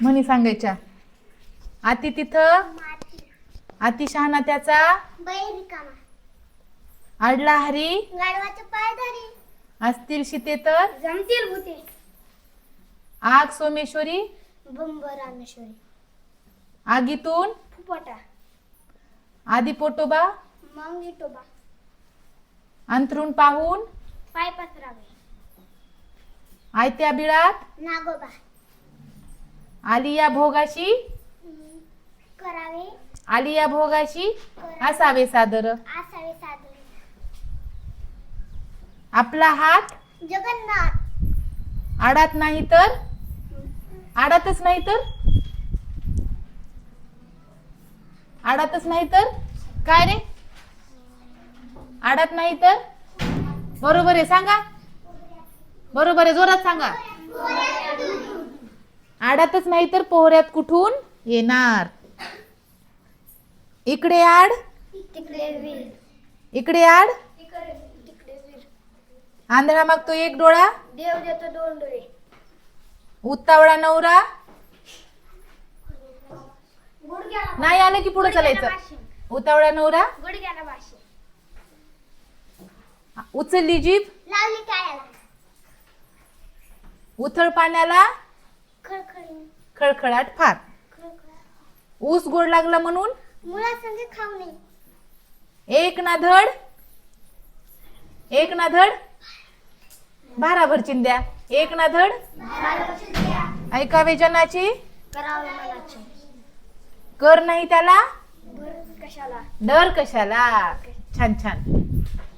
म्हणी सांगायच्या. आती तिथं माती अति शहाणा त्याचा बैल रिकामा अडला हरी गाढवाचे पाय धरी असतील शिते तर जमतील भूते आग सोमेश्वरी बंब रामेश्वरी आगीतून फुफटा आदी पोटोबा मग विठोबा अंथरून पाहून पाय पसरावे आयत्या बिळात नागोबा आली या भोगाशी करावे आली या भोगाशी असावे सादर असावे सादर आपला हात जगन्नाथ आडात नाही तर आडातच नाही तर आडातच नाही तर काय रे आडात नाही तर बरोबर आहे सांगा बरोबर आहे जोरात सांगा आडातच नाही तर पोहऱ्यात कुठून येणार इकडे आड तिकडे वीर इकडे आड तिकडे वीर आंधळा मागतो एक डोळा देव देतो दोन डोळे उत्तावळा नवरा गुडघ्याला नाही आलं की पुढे चालायचं उतावळा नवरा गुडघ्याला भाषे उचलली जीभ लावली काळ्याला उथळ पाण्याला खळखळी खळखळाट फार खळखळ ऊस गोड लागला म्हणून मुळासंग खाऊ नये एक ना धड भाराभर चिंध्या एक ना धड ऐकावे जनाची करावे मनाचे कर नाही त्याला भर कशाला डर कशाला छान छान